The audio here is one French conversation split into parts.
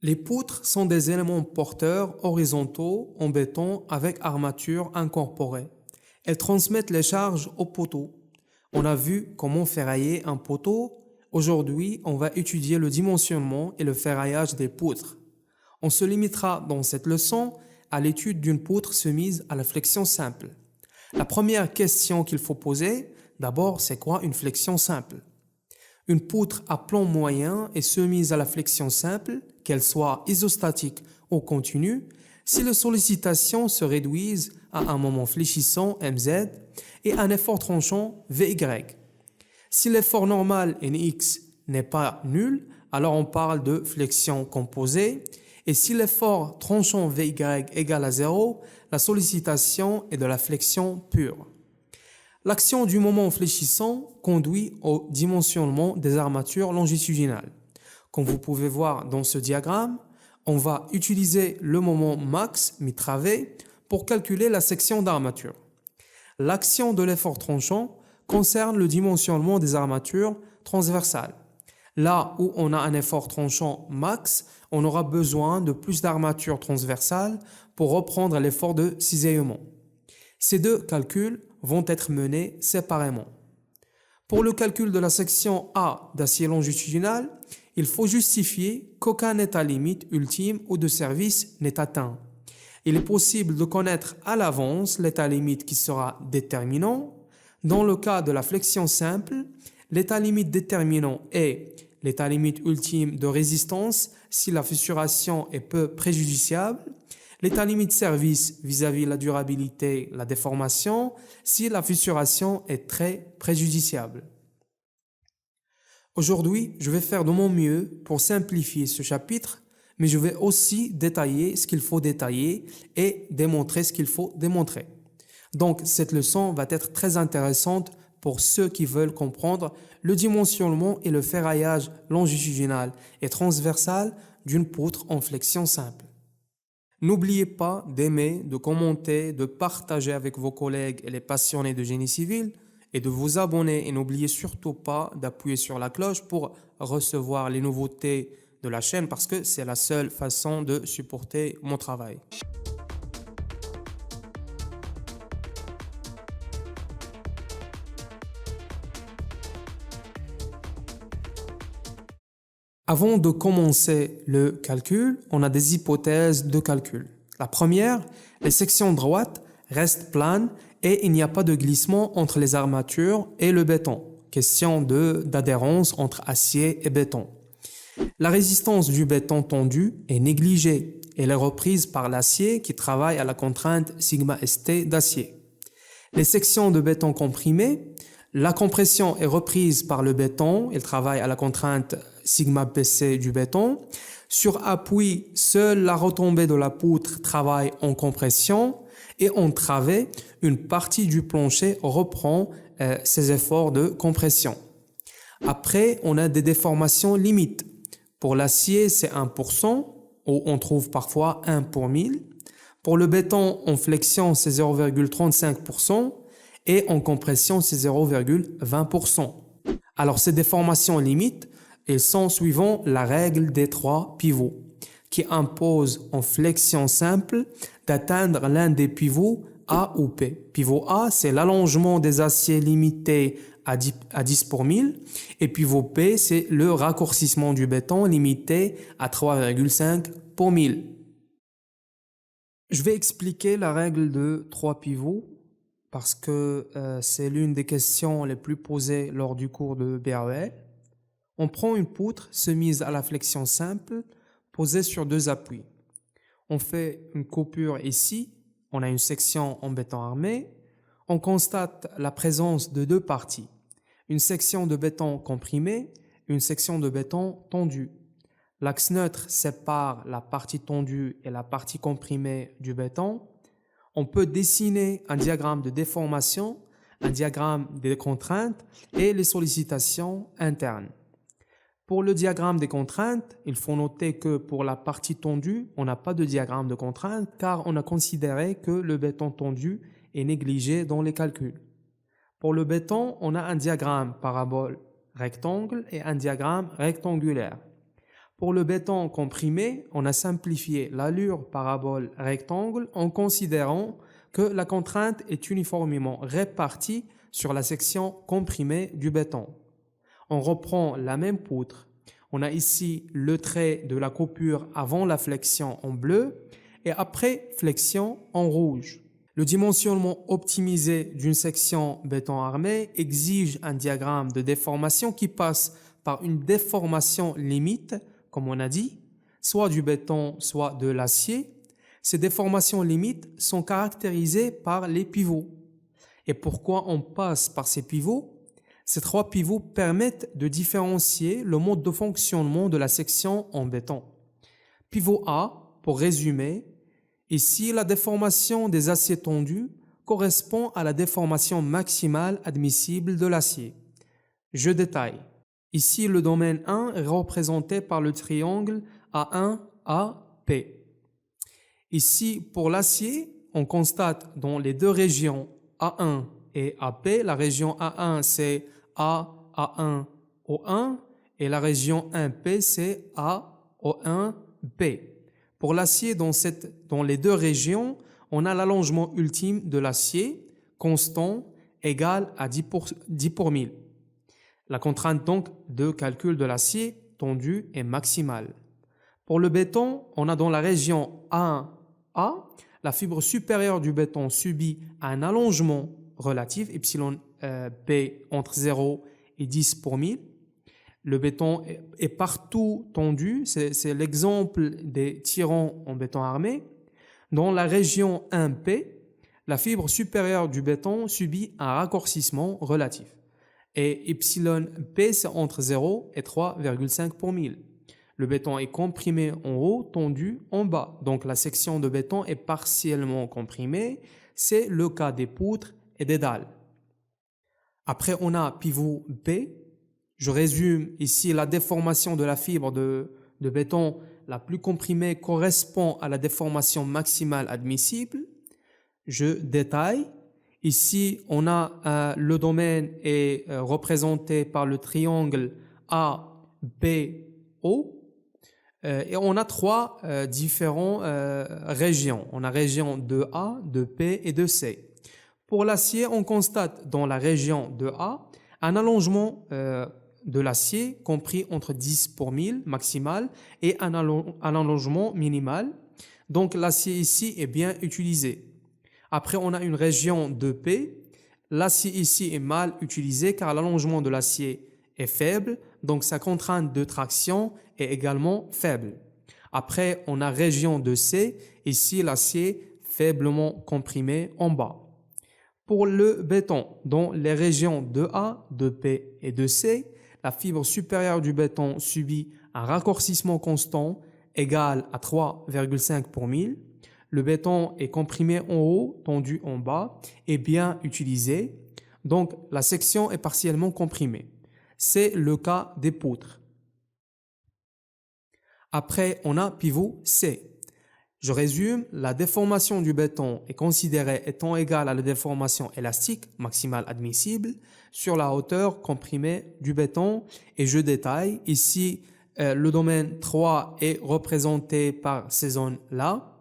Les poutres sont des éléments porteurs horizontaux en béton avec armature incorporée. Elles transmettent les charges au poteau. On a vu comment ferrailler un poteau. Aujourd'hui, on va étudier le dimensionnement et le ferraillage des poutres. On se limitera dans cette leçon à l'étude d'une poutre soumise à la flexion simple. La première question qu'il faut poser, d'abord, c'est quoi une flexion simple? Une poutre à plan moyen est soumise à la flexion simple, qu'elle soit isostatique ou continue, si les sollicitations se réduisent à un moment fléchissant mz et un effort tranchant vy. Si l'effort normal nx n'est pas nul, alors on parle de flexion composée, et si l'effort tranchant vy égale à 0, la sollicitation est de la flexion pure. L'action du moment fléchissant conduit au dimensionnement des armatures longitudinales. Comme vous pouvez voir dans ce diagramme, on va utiliser le moment max mi-travé pour calculer la section d'armature. L'action de l'effort tranchant concerne le dimensionnement des armatures transversales. Là où on a un effort tranchant max, on aura besoin de plus d'armatures transversales pour reprendre l'effort de cisaillement. Ces deux calculs vont être menés séparément. Pour le calcul de la section A d'acier longitudinal, il faut justifier qu'aucun état limite ultime ou de service n'est atteint. Il est possible de connaître à l'avance l'état limite qui sera déterminant. Dans le cas de la flexion simple, l'état limite déterminant est l'état limite ultime de résistance si la fissuration est peu préjudiciable, l'état limite service vis-à-vis la durabilité, la déformation, si la fissuration est très préjudiciable. Aujourd'hui, je vais faire de mon mieux pour simplifier ce chapitre, mais je vais aussi détailler ce qu'il faut détailler et démontrer ce qu'il faut démontrer. Donc, cette leçon va être très intéressante pour ceux qui veulent comprendre le dimensionnement et le ferraillage longitudinal et transversal d'une poutre en flexion simple. N'oubliez pas d'aimer, de commenter, de partager avec vos collègues et les passionnés de génie civil et de vous abonner, et n'oubliez surtout pas d'appuyer sur la cloche pour recevoir les nouveautés de la chaîne parce que c'est la seule façon de supporter mon travail. Avant de commencer le calcul, on a des hypothèses de calcul. La première, les sections droites restent planes et il n'y a pas de glissement entre les armatures et le béton. Question d'adhérence entre acier et béton. La résistance du béton tendu est négligée. Elle est reprise par l'acier qui travaille à la contrainte sigma st d'acier. Les sections de béton comprimé, la compression est reprise par le béton, il travaille à la contrainte sigma bc du béton. Sur appui, seule la retombée de la poutre travaille en compression et en travée, une partie du plancher reprend ses efforts de compression. Après, on a des déformations limites. Pour l'acier, c'est 1%, où on trouve parfois 1 pour 1000. Pour le béton, en flexion, c'est 0,35% et en compression, c'est 0,20%. Alors, ces déformations limites, elles sont suivant la règle des 3 pivots, qui impose en flexion simple d'atteindre l'un des pivots A ou P. Pivot A, c'est l'allongement des aciers limité à 10 pour 1000, et pivot P, c'est le raccourcissement du béton limité à 3,5 pour 1000. Je vais expliquer la règle de 3 pivots parce que c'est l'une des questions les plus posées lors du cours de BAEL. On prend une poutre soumise à la flexion simple posée sur deux appuis. On fait une coupure ici, on a une section en béton armé. On constate la présence de deux parties, une section de béton comprimé, une section de béton tendu. L'axe neutre sépare la partie tendue et la partie comprimée du béton. On peut dessiner un diagramme de déformation, un diagramme des contraintes et les sollicitations internes. Pour le diagramme des contraintes, il faut noter que pour la partie tendue, on n'a pas de diagramme de contraintes car on a considéré que le béton tendu est négligé dans les calculs. Pour le béton, on a un diagramme parabole rectangle et un diagramme rectangulaire. Pour le béton comprimé, on a simplifié l'allure parabole rectangle en considérant que la contrainte est uniformément répartie sur la section comprimée du béton. On reprend la même poutre. On a ici le trait de la coupure avant la flexion en bleu et après flexion en rouge. Le dimensionnement optimisé d'une section béton armé exige un diagramme de déformation qui passe par une déformation limite, comme on a dit, soit du béton, soit de l'acier. Ces déformations limites sont caractérisées par les pivots. Et pourquoi on passe par ces pivots? Ces trois pivots permettent de différencier le mode de fonctionnement de la section en béton. Pivot A, pour résumer, ici la déformation des aciers tendus correspond à la déformation maximale admissible de l'acier. Je détaille. Ici, le domaine 1 est représenté par le triangle A1-AP. Ici, pour l'acier, on constate dans les deux régions A1 et AP, la région A1 c'est A1O1 et la région 1P c'est AO1B. Pour l'acier, dans les deux régions, on a l'allongement ultime de l'acier constant égal à 10 pour 1000. La contrainte donc de calcul de l'acier tendu est maximale. Pour le béton, on a dans la région A1A, la fibre supérieure du béton subit un allongement relatif, epsilon P entre 0 et 10 pour 1000. Le béton est partout tendu, c'est l'exemple des tirants en béton armé. Dans la région 1P, la fibre supérieure du béton subit un raccourcissement relatif. Et epsilon P, c'est entre 0 et 3,5 pour 1000. Le béton est comprimé en haut, tendu en bas. Donc la section de béton est partiellement comprimée. C'est le cas des poutres et des dalles. Après, on a pivot B. Je résume ici la déformation de la fibre de béton la plus comprimée correspond à la déformation maximale admissible. Je détaille. Ici, on a le domaine est représenté par le triangle ABO et on a trois différentes régions. On a région 2A, 2P et 2C. Pour l'acier, on constate dans la région 2A un allongement de l'acier compris entre 10 pour 1000 maximal et un allongement minimal. Donc l'acier ici est bien utilisé. Après, on a une région 2P. L'acier ici est mal utilisé car l'allongement de l'acier est faible, donc sa contrainte de traction est également faible. Après, on a région 2C. Ici, l'acier faiblement comprimé en bas. Pour le béton, dans les régions 2A, 2P et 2C, la fibre supérieure du béton subit un raccourcissement constant égal à 3,5 pour 1000. Le béton est comprimé en haut, tendu en bas et bien utilisé. Donc, la section est partiellement comprimée. C'est le cas des poutres. Après, on a pivot C. Je résume, la déformation du béton est considérée étant égale à la déformation élastique maximale admissible sur la hauteur comprimée du béton et je détaille. Ici, le domaine 3 est représenté par ces zones-là.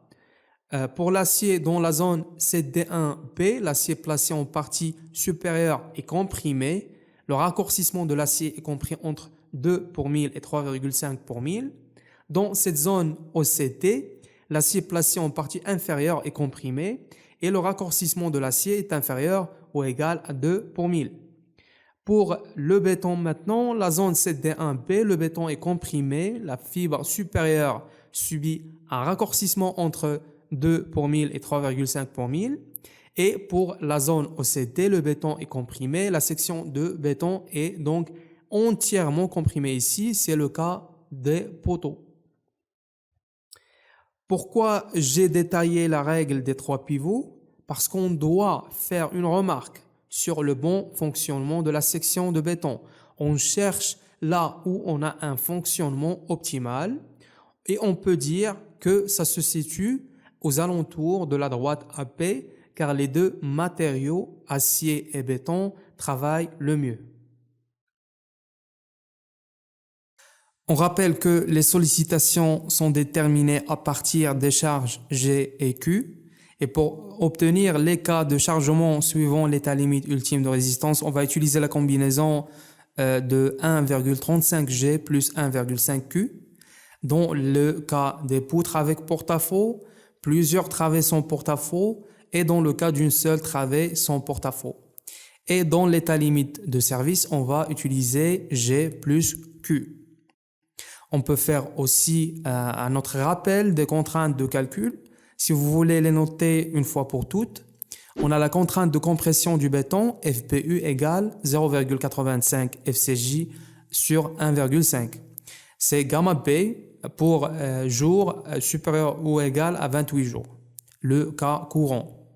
Pour l'acier dans la zone CD1B, l'acier placé en partie supérieure est comprimé. Le raccourcissement de l'acier est compris entre 2 pour 1000 et 3,5 pour 1000. Dans cette zone OCT, l'acier placé en partie inférieure est comprimé et le raccourcissement de l'acier est inférieur ou égal à 2 pour 1000. Pour le béton maintenant, la zone CD1B, le béton est comprimé, la fibre supérieure subit un raccourcissement entre 2 pour 1000 et 3,5 pour 1000. Et pour la zone OCT, le béton est comprimé, la section de béton est donc entièrement comprimée ici, c'est le cas des poteaux. Pourquoi j'ai détaillé la règle des trois pivots? Parce qu'on doit faire une remarque sur le bon fonctionnement de la section de béton. On cherche là où on a un fonctionnement optimal et on peut dire que ça se situe aux alentours de la droite AP car les deux matériaux, acier et béton, travaillent le mieux. On rappelle que les sollicitations sont déterminées à partir des charges G et Q. Et pour obtenir les cas de chargement suivant l'état limite ultime de résistance, on va utiliser la combinaison de 1,35 G plus 1,5 Q. Dans le cas des poutres avec porte-à-faux, plusieurs travées sans porte-à-faux et dans le cas d'une seule travée sans porte-à-faux. Et dans l'état limite de service, on va utiliser G plus Q. On peut faire aussi un autre rappel des contraintes de calcul. Si vous voulez les noter une fois pour toutes, on a la contrainte de compression du béton, FPU égale 0,85 FCJ sur 1,5. C'est gamma B pour jour supérieur ou égal à 28 jours, le cas courant.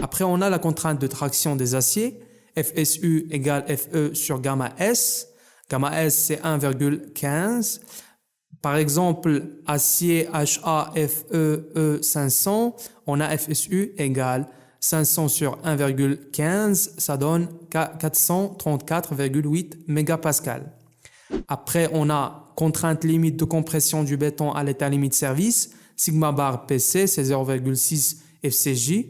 Après, on a la contrainte de traction des aciers, FSU égale FE sur gamma S. Gamma S, c'est 1,15. Par exemple, acier HAFEE 500, on a FSU égale 500 sur 1,15, ça donne 434,8 mégapascal. Après, on a contrainte limite de compression du béton à l'état limite service, sigma bar PC, c'est 0,6 FCJ.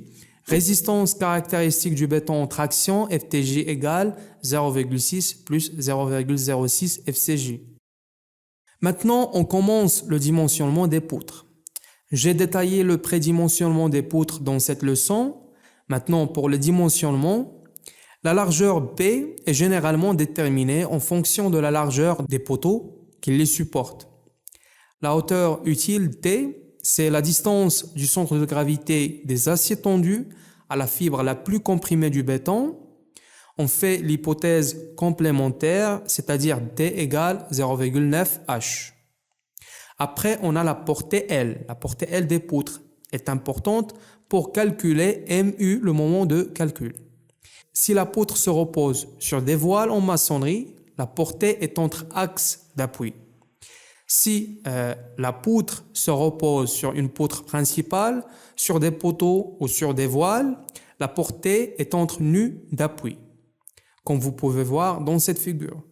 Résistance caractéristique du béton en traction, FTJ égale 0,6 plus 0,06 FCJ. Maintenant, on commence le dimensionnement des poutres. J'ai détaillé le prédimensionnement des poutres dans cette leçon. Maintenant, pour le dimensionnement, la largeur B est généralement déterminée en fonction de la largeur des poteaux qui les supportent. La hauteur utile T, c'est la distance du centre de gravité des aciers tendus à la fibre la plus comprimée du béton. On fait l'hypothèse complémentaire, c'est-à-dire D égale 0,9 H. Après, on a la portée L. La portée L des poutres est importante pour calculer MU, le moment de calcul. Si la poutre se repose sur des voiles en maçonnerie, la portée est entre axes d'appui. Si la poutre se repose sur une poutre principale, sur des poteaux ou sur des voiles, la portée est entre nus d'appui, comme vous pouvez voir dans cette figure.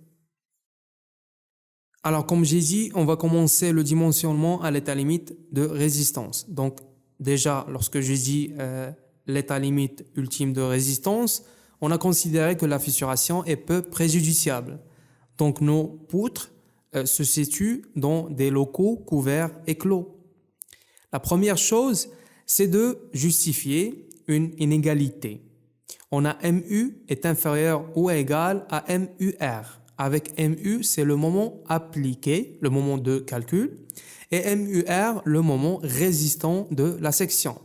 Alors, comme j'ai dit, on va commencer le dimensionnement à l'état limite de résistance. Donc, déjà, lorsque j'ai dit l'état limite ultime de résistance, on a considéré que la fissuration est peu préjudiciable. Donc, nos poutres se situent dans des locaux couverts et clos. La première chose, c'est de justifier une inégalité. On a MU est inférieur ou égal à MUR. Avec MU, c'est le moment appliqué, le moment de calcul, et MUR, le moment résistant de la section.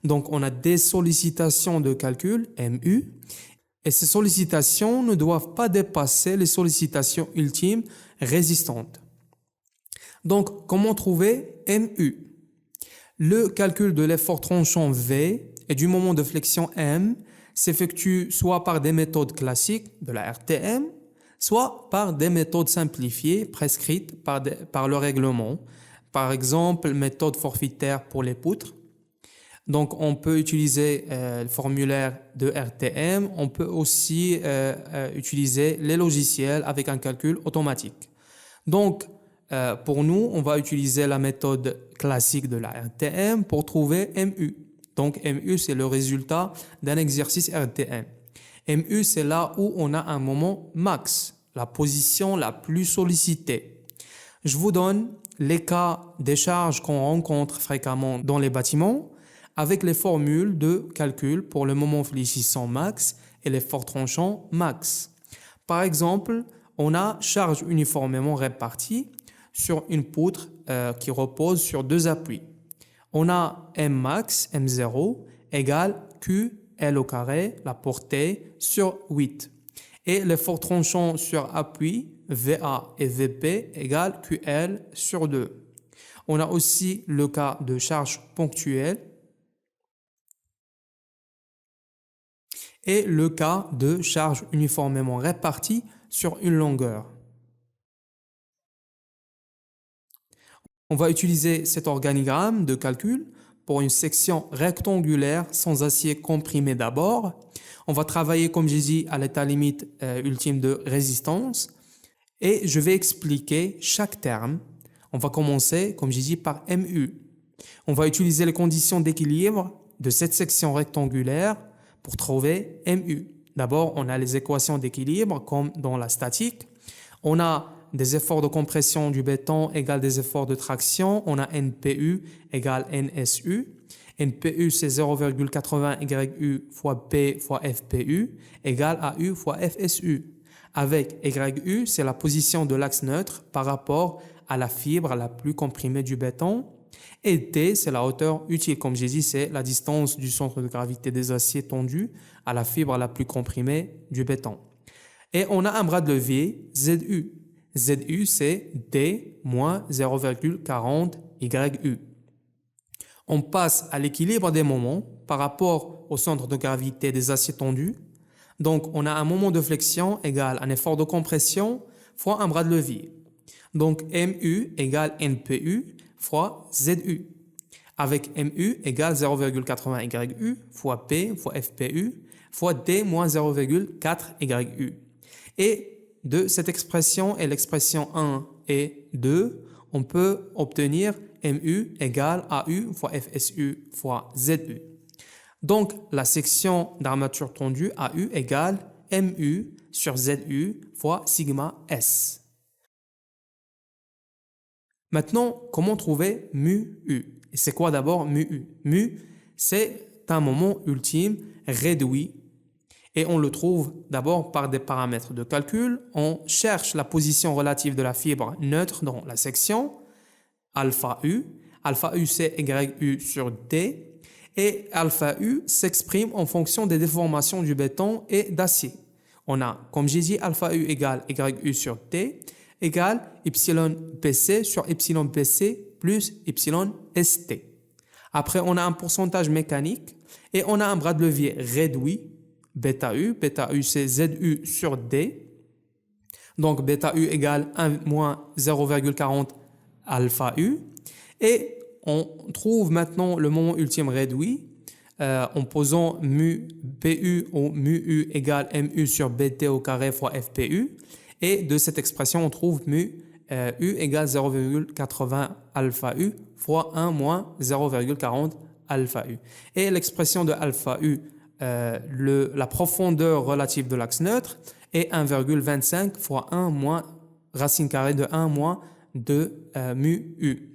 Donc, on a des sollicitations de calcul, MU, et ces sollicitations ne doivent pas dépasser les sollicitations ultimes résistantes. Donc, comment trouver MU? Le calcul de l'effort tranchant V et du moment de flexion M s'effectue soit par des méthodes classiques de la RTM, soit par des méthodes simplifiées prescrites par le règlement. Par exemple, méthode forfaitaire pour les poutres. Donc, on peut utiliser le formulaire de RTM. On peut aussi utiliser les logiciels avec un calcul automatique. Donc, pour nous, on va utiliser la méthode classique de la RTM pour trouver MU. Donc, MU, c'est le résultat d'un exercice RTM. MU, c'est là où on a un moment max, la position la plus sollicitée. Je vous donne les cas des charges qu'on rencontre fréquemment dans les bâtiments avec les formules de calcul pour le moment fléchissant max et l'effort tranchant max. Par exemple, on a charge uniformément répartie sur une poutre qui repose sur deux appuis. On a M max, M0, égale QL au carré, la portée, sur 8. Et l'effort tranchant sur appui, VA et VP, égale QL sur 2. On a aussi le cas de charge ponctuelle et le cas de charge uniformément répartie sur une longueur. On va utiliser cet organigramme de calcul pour une section rectangulaire sans acier comprimé d'abord. On va travailler, comme j'ai dit, à l'état limite ultime de résistance. Et je vais expliquer chaque terme. On va commencer, comme j'ai dit, par MU. On va utiliser les conditions d'équilibre de cette section rectangulaire pour trouver MU. D'abord, on a les équations d'équilibre comme dans la statique. On a des efforts de compression du béton égale des efforts de traction. On a NPU égale NSU. NPU, c'est 0,80 YU fois P fois FPU égale AU fois FSU. Avec YU, c'est la position de l'axe neutre par rapport à la fibre la plus comprimée du béton. Et T, c'est la hauteur utile. Comme j'ai dit, c'est la distance du centre de gravité des aciers tendus à la fibre la plus comprimée du béton. Et on a un bras de levier, ZU. ZU, c'est D moins 0,40 YU. On passe à l'équilibre des moments par rapport au centre de gravité des aciers tendus. Donc, on a un moment de flexion égale un effort de compression fois un bras de levier. Donc, MU égale NPU fois ZU. Avec MU égale 0,80 YU fois P fois FPU fois D moins 0,4 YU. Et de cette expression et l'expression 1 et 2, on peut obtenir MU égale AU fois FSU fois ZU. Donc, la section d'armature tendue AU égale MU sur ZU fois sigma S. Maintenant, comment trouver mu U? Et c'est quoi d'abord mu U? Mu, c'est un moment ultime réduit et on le trouve d'abord par des paramètres de calcul. On cherche la position relative de la fibre neutre dans la section, alpha U. Alpha U, c'est YU sur D. Et alpha U s'exprime en fonction des déformations du béton et d'acier. On a, comme j'ai dit, alpha U égale YU sur T égale ypsilon BC sur ypsilon BC plus ypsilon ST. Après, on a un pourcentage mécanique et on a un bras de levier réduit, bêta U. Bêta U, c'est ZU sur D. Donc, bêta U égale 1 moins 0,40 alpha U. Et on trouve maintenant le moment ultime réduit en posant mu PU ou mu U égale MU sur BT au carré fois FPU. Et de cette expression, on trouve mu U égale 0,80 alpha U fois 1 moins 0,40 alpha U. Et l'expression de alpha U, la profondeur relative de l'axe neutre est 1,25 fois 1 moins racine carrée de 1 moins de mu U.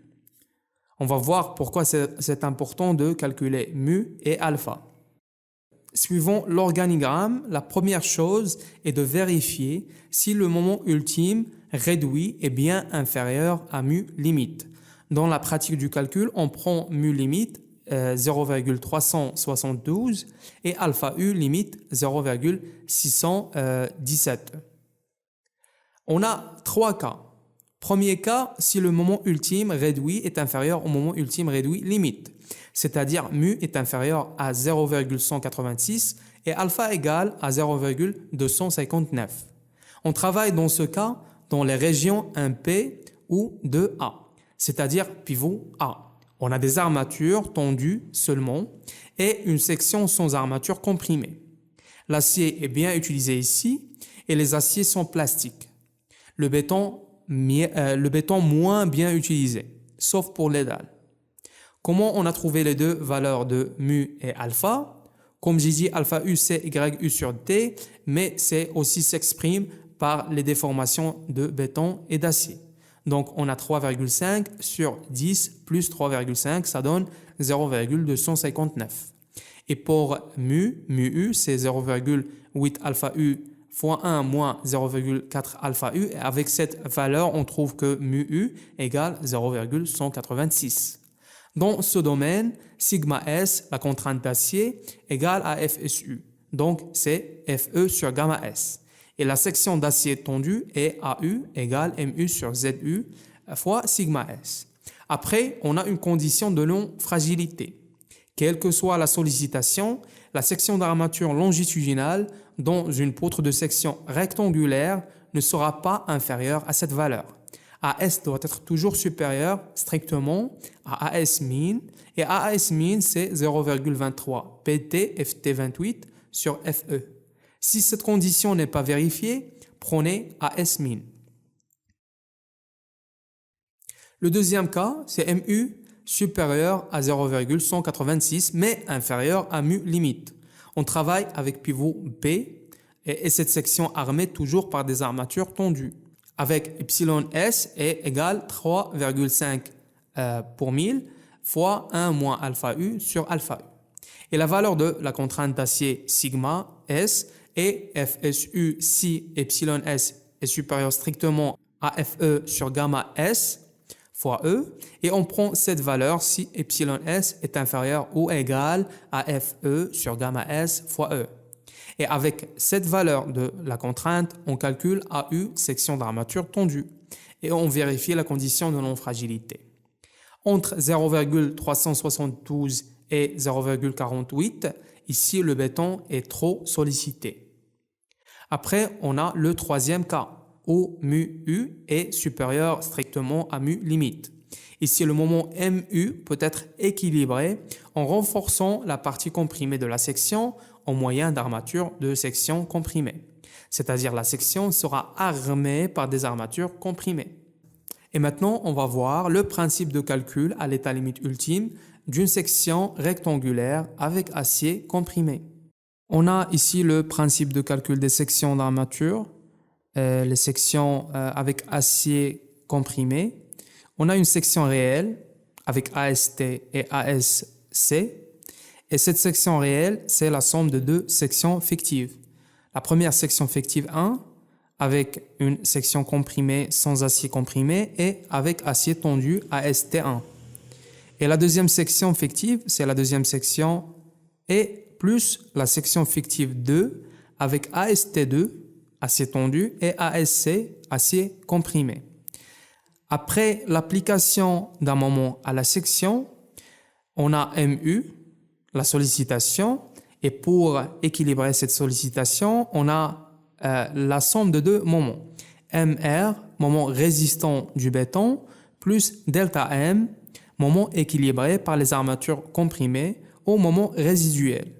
On va voir pourquoi c'est important de calculer mu et alpha. Suivant l'organigramme, la première chose est de vérifier si le moment ultime réduit est bien inférieur à mu limite. Dans la pratique du calcul, on prend mu limite 0,372 et alpha U limite 0,617. On a trois cas. Premier cas, si le moment ultime réduit est inférieur au moment ultime réduit limite, c'est-à-dire mu est inférieur à 0,186 et alpha égale à 0,259. On travaille dans ce cas dans les régions 1P ou 2A, c'est-à-dire pivot A. On a des armatures tendues seulement et une section sans armature comprimée. L'acier est bien utilisé ici et les aciers sont plastiques. Le béton moins bien utilisé, sauf pour les dalles. Comment on a trouvé les deux valeurs de mu et alpha? Comme j'ai dit, alpha U c'est YU sur T, mais c'est aussi s'exprime par les déformations de béton et d'acier. Donc on a 3,5 sur 10 plus 3,5, ça donne 0,259. Et pour mu U, c'est 0,8 alpha U fois 1 moins 0,4 alpha U. Et avec cette valeur, on trouve que mu U égale 0,186. Dans ce domaine, sigma S, la contrainte d'acier, égale à FSU. Donc, c'est FE sur gamma S. Et la section d'acier tendu est AU égale MU sur ZU fois sigma S. Après, on a une condition de non-fragilité. Quelle que soit la sollicitation, la section d'armature longitudinale dans une poutre de section rectangulaire ne sera pas inférieure à cette valeur. AS doit être toujours supérieur strictement à AS min et AS min c'est 0,23 PT FT28 sur FE. Si cette condition n'est pas vérifiée, prenez AS min. Le deuxième cas, c'est mu supérieur à 0,186 mais inférieur à mu limite. On travaille avec pivot B et cette section armée toujours par des armatures tendues. Avec epsilon S est égal 3,5 pour 1000 fois 1 moins alpha U sur alpha U. Et la valeur de la contrainte d'acier sigma S est FSU si epsilon S est supérieur strictement à FE sur gamma S fois E, et on prend cette valeur si epsilon S est inférieur ou égal à FE sur gamma S fois E. Et avec cette valeur de la contrainte, on calcule AU, section d'armature tendue, et on vérifie la condition de non-fragilité. Entre 0,372 et 0,48, ici le béton est trop sollicité. Après, on a le troisième cas, où mu U est supérieur strictement à mu limite. Ici, le moment MU peut être équilibré en renforçant la partie comprimée de la section au moyen d'armatures de section comprimée. C'est-à-dire la section sera armée par des armatures comprimées. Et maintenant, on va voir le principe de calcul à l'état limite ultime d'une section rectangulaire avec acier comprimé. On a ici le principe de calcul des sections d'armature, les sections avec acier comprimé. On a une section réelle avec AST et ASC. Et cette section réelle, c'est la somme de deux sections fictives. La première section fictive 1 avec une section comprimée sans acier comprimé et avec acier tendu AST1. Et la deuxième section fictive, c'est la deuxième section et plus la section fictive 2 avec AST2, acier tendu, et ASC, acier comprimé. Après l'application d'un moment à la section, on a MU, la sollicitation, et pour équilibrer cette sollicitation, on a la somme de deux moments. MR, moment résistant du béton, plus delta M, moment équilibré par les armatures comprimées au moment résiduel.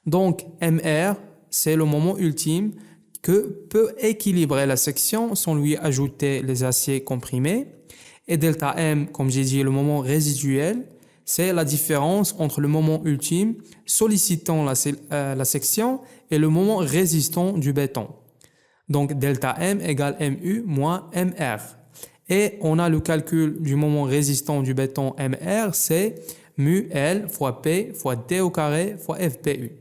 Donc MR, c'est le moment ultime que peut équilibrer la section sans lui ajouter les aciers comprimés. Et delta M, comme j'ai dit, le moment résiduel, c'est la différence entre le moment ultime sollicitant la section et le moment résistant du béton. Donc delta M égale MU moins MR. Et on a le calcul du moment résistant du béton MR, c'est mu L fois P fois D au carré fois FPU.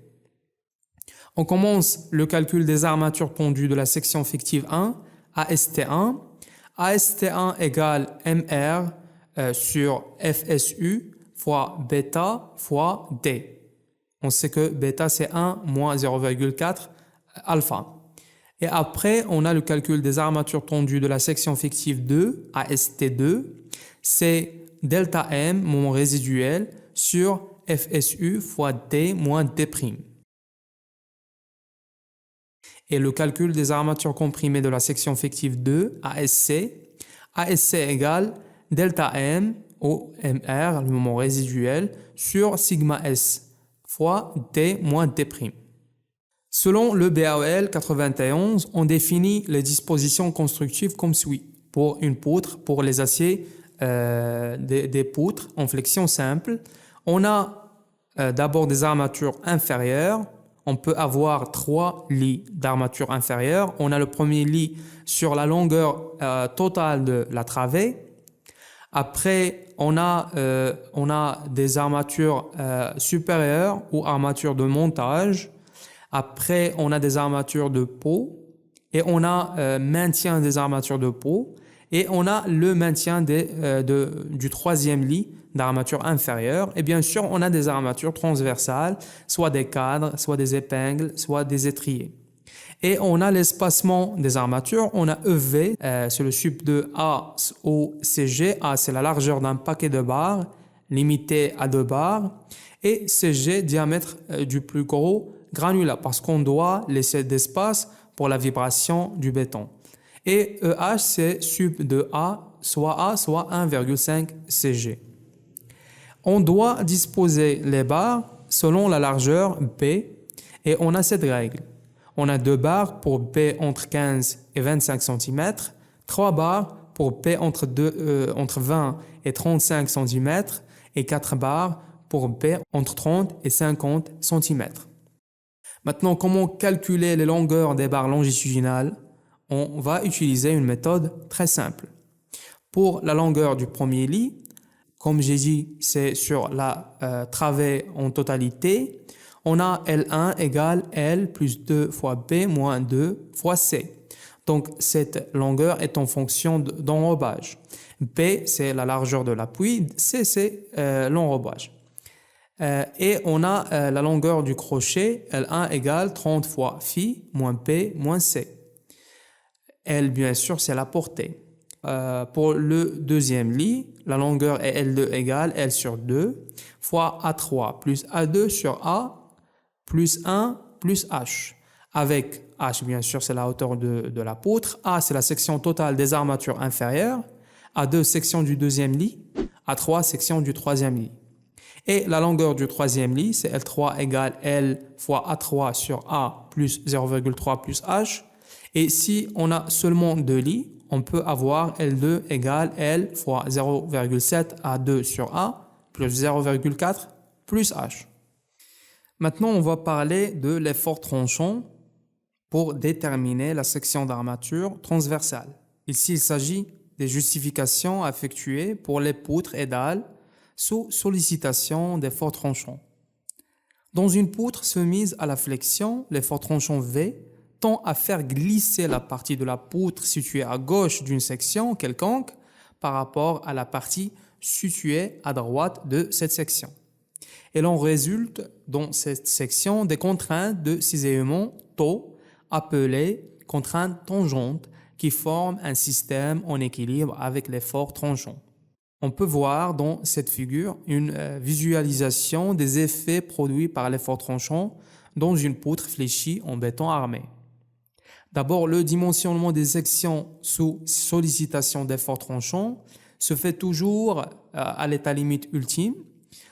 On commence le calcul des armatures tendues de la section fictive 1, AST1. AST1 égale MR sur FSU fois bêta fois D. On sait que bêta c'est 1 moins 0,4 alpha. Et après, on a le calcul des armatures tendues de la section fictive 2, AST2. C'est delta M, moment résiduel, sur FSU fois D moins D'. Et le calcul des armatures comprimées de la section fictive 2, ASC. ASC égale delta M au MR, le moment résiduel, sur sigma S fois D moins D'. Selon le BAOL 91, on définit les dispositions constructives comme suit. Pour une poutre, pour les aciers des poutres en flexion simple, on a d'abord des armatures inférieures. On peut avoir 3 lits d'armature inférieure. On a le premier lit sur la longueur totale de la travée. Après, on a des armatures supérieures ou armatures de montage. Après, on a des armatures de peau et on a maintien des armatures de peau et on a le maintien du troisième lit d'armature inférieure. Et bien sûr, on a des armatures transversales, soit des cadres, soit des épingles, soit des étriers. Et on a l'espacement des armatures. On a EV, c'est le sub de A au CG. A, c'est la largeur d'un paquet de barres, limité à 2 barres. Et CG, diamètre du plus gros granulat, parce qu'on doit laisser d'espace pour la vibration du béton. Et EH, c'est sub de A, soit 1,5 CG. On doit disposer les barres selon la largeur B et on a cette règle. On a 2 barres pour B entre 15 et 25 cm, 3 barres pour P entre 20 et 35 cm et 4 barres pour P entre 30 et 50 cm. Maintenant, comment calculer les longueurs des barres longitudinales? On va utiliser une méthode très simple. Pour la longueur du premier lit, comme j'ai dit, c'est sur la travée en totalité. On a L1 égale L plus 2 fois B moins 2 fois C. Donc, cette longueur est en fonction d'enrobage. B, c'est la largeur de l'appui. C, c'est l'enrobage. Et on a la longueur du crochet, L1 égale 30 fois phi moins P moins C. L, bien sûr, c'est la portée. Pour le deuxième lit, la longueur est L2 égale L sur 2 fois A3 plus A2 sur A plus 1 plus H. Avec H, bien sûr, c'est la hauteur de la poutre. A, c'est la section totale des armatures inférieures. A2, section du deuxième lit. A3, section du troisième lit. Et la longueur du troisième lit, c'est L3 égale L fois A3 sur A plus 0,3 plus H. Et si on a seulement deux lits, on peut avoir L2 égale L fois 0,7 A2 sur A plus 0,4 plus H. Maintenant, on va parler de l'effort tranchant pour déterminer la section d'armature transversale. Ici, il s'agit des justifications effectuées pour les poutres et dalles sous sollicitation d'effort tranchant. Dans une poutre soumise à la flexion, l'effort tranchant V tend à faire glisser la partie de la poutre située à gauche d'une section quelconque par rapport à la partie située à droite de cette section. Et l'on résulte dans cette section des contraintes de cisaillement taux appelées contraintes tangentes qui forment un système en équilibre avec l'effort tranchant. On peut voir dans cette figure une visualisation des effets produits par l'effort tranchant dans une poutre fléchie en béton armé. D'abord, le dimensionnement des sections sous sollicitation d'effort tranchant se fait toujours à l'état limite ultime.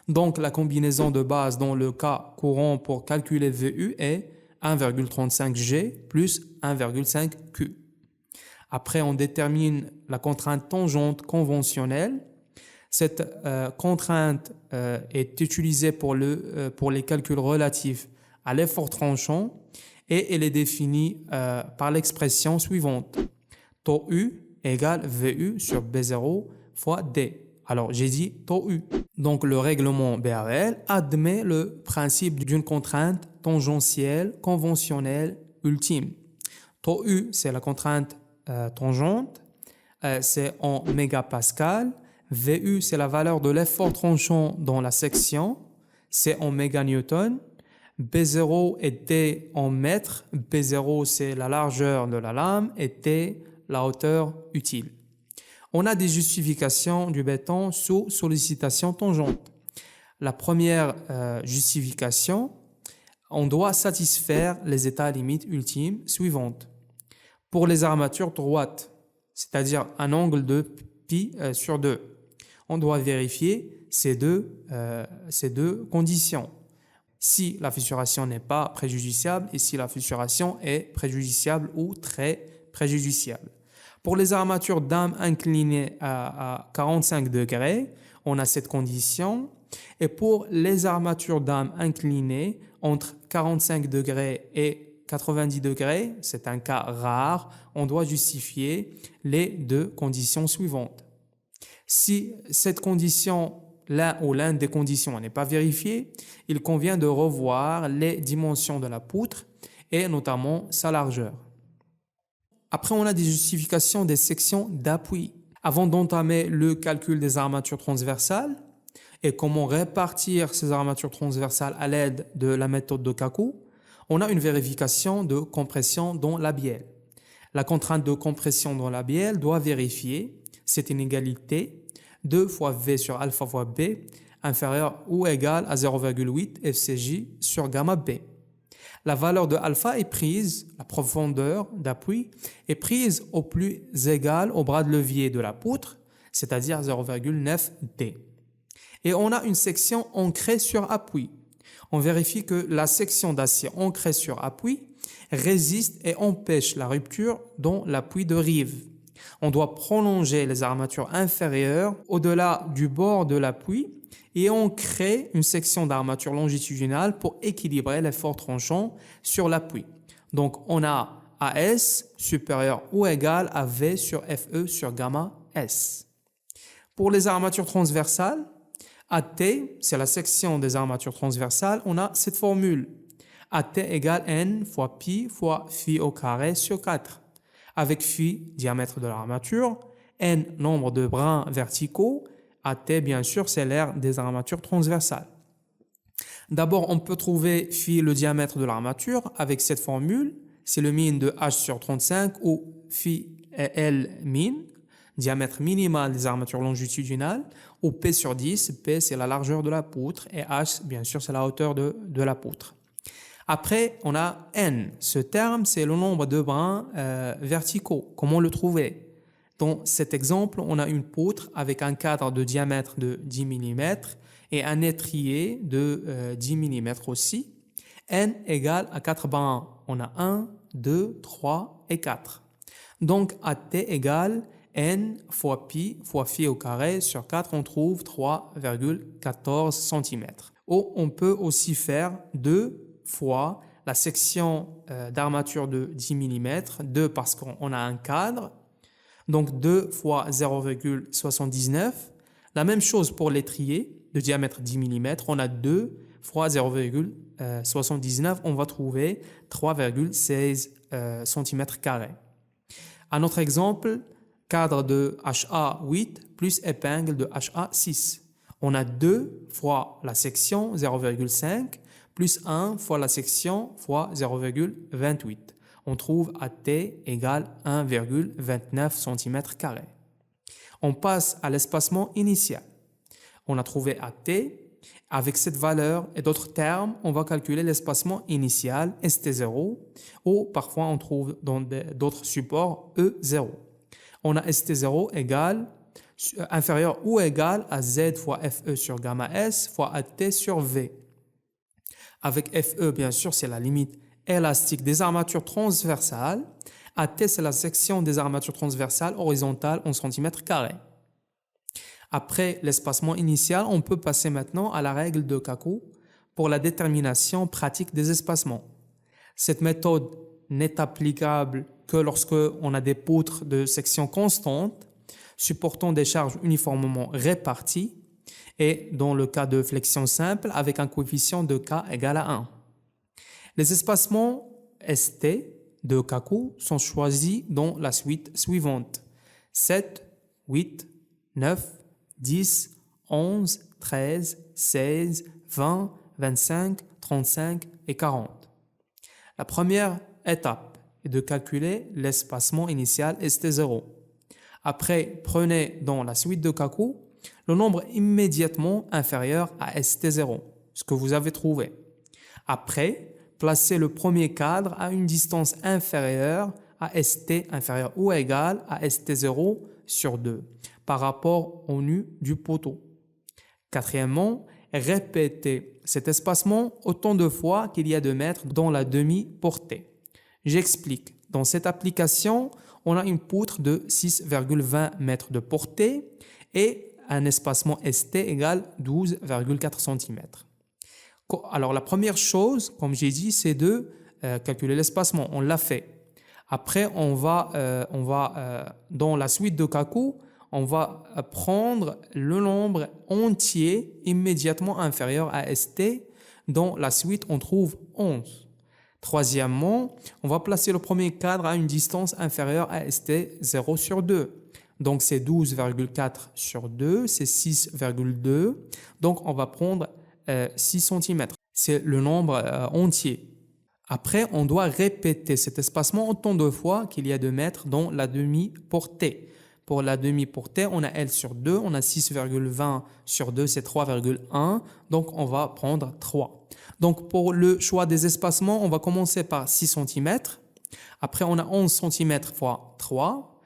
Donc, la combinaison de base dans le cas courant pour calculer VU est 1,35 G plus 1,5 Q. Après, on détermine la contrainte tangente conventionnelle. Cette contrainte est utilisée pour les calculs relatifs à l'effort tranchant et elle est définie par l'expression suivante. Taux U égale VU sur B0 fois D. Alors, j'ai dit taux U. Donc, le règlement BAL admet le principe d'une contrainte tangentielle conventionnelle ultime. Taux U, c'est la contrainte tangente, c'est en mégapascal. VU, c'est la valeur de l'effort tranchant dans la section, c'est en méganewton. B0 et D en mètres. B0, c'est la largeur de la lame et T, la hauteur utile. On a des justifications du béton sous sollicitation tangente. La première justification, on doit satisfaire les états limites ultimes suivantes. Pour les armatures droites, c'est-à-dire un angle de pi sur 2, on doit vérifier ces deux conditions. Si la fissuration n'est pas préjudiciable et si la fissuration est préjudiciable ou très préjudiciable. Pour les armatures d'âme inclinées à 45 degrés, on a cette condition. Et pour les armatures d'âme inclinées entre 45 degrés et 90 degrés, c'est un cas rare, on doit justifier les deux conditions suivantes. Si cette condition, l'une des conditions n'est pas vérifiée, il convient de revoir les dimensions de la poutre et notamment sa largeur. Après, on a des justifications des sections d'appui. Avant d'entamer le calcul des armatures transversales et comment répartir ces armatures transversales à l'aide de la méthode de Kaku, on a une vérification de compression dans la bielle. La contrainte de compression dans la bielle doit vérifier cette inégalité 2 fois V sur alpha fois B inférieur ou égal à 0,8 FCJ sur gamma B. La valeur de alpha est prise, la profondeur d'appui est prise au plus égal au bras de levier de la poutre, c'est-à-dire 0,9 D. Et on a une section ancrée sur appui. On vérifie que la section d'acier ancrée sur appui résiste et empêche la rupture dans l'appui de rive. On doit prolonger les armatures inférieures au-delà du bord de l'appui et on crée une section d'armature longitudinale pour équilibrer l'effort tranchant sur l'appui. Donc on a AS supérieur ou égal à V sur FE sur gamma S. Pour les armatures transversales, AT, c'est la section des armatures transversales, on a cette formule. AT égale N fois pi fois phi au carré sur 4. Avec phi, diamètre de l'armature, N, nombre de brins verticaux, AT, bien sûr, c'est l'aire des armatures transversales. D'abord, on peut trouver phi, le diamètre de l'armature, avec cette formule. C'est le min de H sur 35 où phi est L min, diamètre minimal des armatures longitudinales, ou P sur 10, P c'est la largeur de la poutre et H, bien sûr, c'est la hauteur de la poutre. Après, on a N. Ce terme, c'est le nombre de brins verticaux. Comment le trouver? Dans cet exemple, on a une poutre avec un cadre de diamètre de 10 mm et un étrier de 10 mm aussi. N égale à 4 brins. On a 1, 2, 3 et 4. Donc, AT égale N fois pi fois phi au carré sur 4, on trouve 3,14 cm. Ou on peut aussi faire 2 fois la section d'armature de 10 mm, 2 parce qu'on a un cadre, donc 2 fois 0,79. La même chose pour l'étrier de diamètre 10 mm, on a 2 fois 0,79, on va trouver 3,16 cm². Un autre exemple, cadre de HA8 plus épingle de HA6. On a 2 fois la section 0,5 plus 1 fois la section fois 0,28. On trouve AT égale 1,29 cm². On passe à l'espacement initial. On a trouvé AT. Avec cette valeur et d'autres termes, on va calculer l'espacement initial ST0 ou parfois on trouve dans d'autres supports E0. On a ST0 égale inférieur ou égal à Z fois FE sur gamma S fois AT sur V. Avec FE, bien sûr, c'est la limite élastique des armatures transversales. AT, c'est la section des armatures transversales horizontales en centimètres carrés. Après l'espacement initial, on peut passer maintenant à la règle de Kaku pour la détermination pratique des espacements. Cette méthode n'est applicable que lorsque on a des poutres de section constante supportant des charges uniformément réparties et dans le cas de flexion simple avec un coefficient de K égal à 1. Les espacements ST de Kaku sont choisis dans la suite suivante: 7, 8, 9, 10, 11, 13, 16, 20, 25, 35 et 40. La première étape est de calculer l'espacement initial ST0. Après, prenez dans la suite de Kaku le nombre immédiatement inférieur à ST0, ce que vous avez trouvé. Après, placez le premier cadre à une distance inférieure à ST inférieur ou égale à ST0 sur 2 par rapport au nu du poteau. Quatrièmement, répétez cet espacement autant de fois qu'il y a de mètres dans la demi-portée. J'explique. Dans cette application, on a une poutre de 6,20 mètres de portée et un espacement ST égale 12,4 cm. Alors la première chose, comme j'ai dit, c'est de calculer l'espacement. On l'a fait. Après, on va dans la suite de Kaku, on va prendre le nombre entier immédiatement inférieur à ST. Dans la suite, on trouve 11. Troisièmement, on va placer le premier cadre à une distance inférieure à ST 0 sur 2. Donc c'est 12,4 sur 2, c'est 6,2. Donc on va prendre 6 cm. C'est le nombre entier. Après, on doit répéter cet espacement autant de fois qu'il y a de mètres dans la demi-portée. Pour la demi-portée, on a L sur 2, on a 6,20 sur 2, c'est 3,1. Donc on va prendre 3. Donc pour le choix des espacements, on va commencer par 6 cm. Après, on a 11 cm fois 3,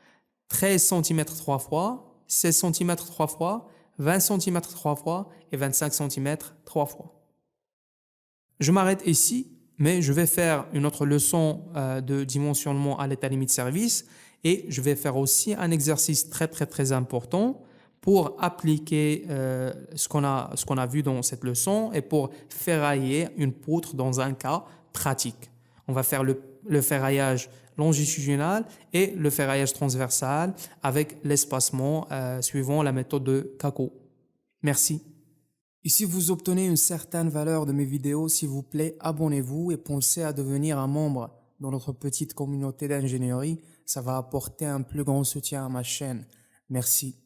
13 cm 3 fois, 16 cm 3 fois, 20 cm 3 fois et 25 cm 3 fois. Je m'arrête ici, mais je vais faire une autre leçon de dimensionnement à l'état limite service Et je vais faire aussi un exercice très important pour appliquer ce qu'on a vu dans cette leçon et pour ferrailler une poutre dans un cas pratique. On va faire le ferraillage longitudinal et le ferraillage transversal avec l'espacement suivant la méthode de Kako. Merci. Et si vous obtenez une certaine valeur de mes vidéos, s'il vous plaît, abonnez-vous et pensez à devenir un membre dans notre petite communauté d'ingénierie. Ça va apporter un plus grand soutien à ma chaîne. Merci.